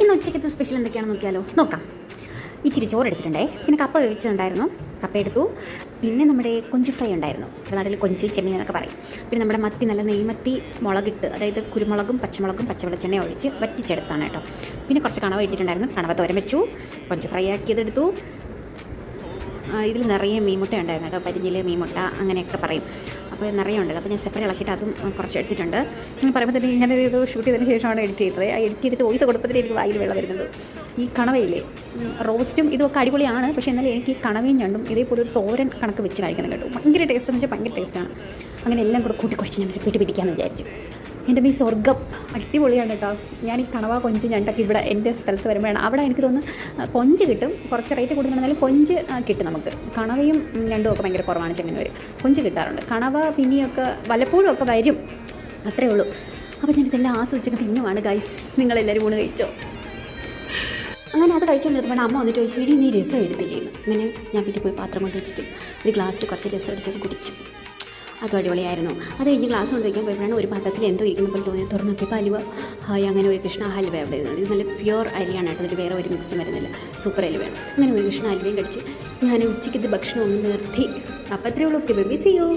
ഇന്ന് ഉച്ചയ്ക്കത്തെ സ്പെഷ്യൽ എന്തൊക്കെയാണെന്ന് നോക്കാം. ഇച്ചിരി ചോറ് എടുത്തിട്ടുണ്ടേ, പിന്നെ കപ്പ വേവിച്ചിട്ടുണ്ടായിരുന്നു, കപ്പ എടുത്തു. പിന്നെ നമ്മുടെ കൊഞ്ച് ഫ്രൈ ഉണ്ടായിരുന്നു, നാട്ടിൽ കൊഞ്ച് ചെമ്മീൻ എന്നൊക്കെ പറയും. പിന്നെ നമ്മുടെ മത്തി, നല്ല നെയ്മത്തി മുളകിട്ട്, അതായത് കുരുമുളകും പച്ചമുളകും പച്ചവെളിച്ചെണ്ണ ഒഴിച്ച് വറ്റിച്ചെടുത്താണ് കേട്ടോ. പിന്നെ കുറച്ച് കണവ ഇട്ടിട്ടുണ്ടായിരുന്നു, കണവ തോരൻ വെച്ചു. കൊഞ്ച് ഫ്രൈ ആക്കിയതെടുത്തു. ഇതിൽ നിറയെ മീൻമുട്ട ഉണ്ടായിരുന്നു കേട്ടോ, പരിഞ്ഞിൽ മീൻമുട്ട അങ്ങനെയൊക്കെ പറയും. അപ്പോൾ നിറയെ ഉണ്ട്. അപ്പോൾ ഞാൻ സെപ്പറേറ്റ് ഇളക്കിയിട്ട് അതും കുറച്ച് എടുത്തിട്ടുണ്ട്. ഞാൻ പറയുമ്പോൾ തന്നെ ഞാനത് ഷൂട്ട് ചെയ്തതിന് ശേഷമാണ് എഡിറ്റ് ചെയ്തത്. ആ എഡിറ്റ് ചെയ്തിട്ട് വോയിസ് കൊടുത്തതിൽ എനിക്ക് വായിൽ വെള്ളം വരുന്നുണ്ട്. ഈ കണവയില്ലേ, റോസ്റ്റും ഇതൊക്കെ അടിപൊളിയാണ്. പക്ഷേ എന്നാലും എനിക്ക് ഈ കണവയും ഞണ്ടും ഇതേപോലെ ഒരു തോരൻ കണക്ക് വെച്ച് കഴിക്കണം കേട്ടോ. ഭയങ്കര ടേസ്റ്റ് എന്ന് വെച്ചാൽ ഭയങ്കര ടേസ്റ്റാണ്. അങ്ങനെ എല്ലാം കൂടെ കൂട്ടിക്കുറച്ച് ഞാൻ പിടി പിടിക്കാമെന്ന് വിചാരിച്ചു. എൻ്റെ ഈ സ്വർഗ്ഗം അടിപൊളിയാണ് കേട്ടോ. ഞാൻ ഈ കണവ കൊഞ്ച് ഞണ്ടൊക്കെ ഇവിടെ എൻ്റെ സ്ഥലത്ത് വരുമ്പോഴാണ്. അവിടെ എനിക്ക് തോന്നുന്നു കൊഞ്ച് കിട്ടും, കുറച്ച് റേറ്റ് കൂടുതലാണെന്നാലും കൊഞ്ച് കിട്ടും നമുക്ക്. കണവയും ഞണ്ടും ഒക്കെ ഭയങ്കര കുറവാണ് ചെങ്ങന്നൂർ. കൊഞ്ച് കിട്ടാറുണ്ട്. കണവ പിന്നെയൊക്കെ വല്ലപ്പോഴും ഒക്കെ വരും, അത്രേ ഉള്ളൂ. അപ്പോൾ ഞാനിതെല്ലാം ആസ്വദിച്ചൊക്കെ തിന്നുമാണ് ഗൈസ്. നിങ്ങളെല്ലാവരും ഊണ് കഴിച്ചോ? അങ്ങനെ അത് കഴിച്ചുകൊണ്ടിരുന്നപ്പോൾ അമ്മ വന്നിട്ട് ചോദിച്ചു, ഇടി നീ രസം എടുത്തില്ലേന്ന്. അങ്ങനെ ഞാൻ വീട്ടിൽ പോയി പാത്രം കൊണ്ട് വെച്ചിട്ട് ഒരു ഗ്ലാസ്സിൽ കുറച്ച് രസം അടിച്ചത് കുടിച്ചു. അതും അടിപൊളിയായിരുന്നു. അത് കഴിഞ്ഞ് ഗ്ലാസ് കൊണ്ട് വയ്ക്കാൻ പോയപ്പോഴാണ് ഒരു പാത്രത്തിൽ എന്തോ ഇരിക്കുന്ന പോലെ തോന്നി. തുറന്നു നോക്കിയപ്പോൾ ഹലുവ. ഹായ്, അങ്ങനെ ഒരു കൃഷ്ണ ഹലുവ അവിടെ ഇരുന്നുണ്ട്. ഇത് നല്ല പ്യുവർ അരിയാണ് കേട്ടോ, ഇതിൽ വേറെ ഒരു മിക്സും വരുന്നില്ല. സൂപ്പർ ഹലുവയാണ്. അങ്ങനെ ഒരു കൃഷ്ണ ഹലുവയും കഴിച്ച് ഞാൻ ഉച്ചയ്ക്ക് ഇത് ഭക്ഷണം ഒന്ന് നിർത്തി. അപ്പോൾ അത്രയേ ഉള്ളൂ. Okay baby, see U.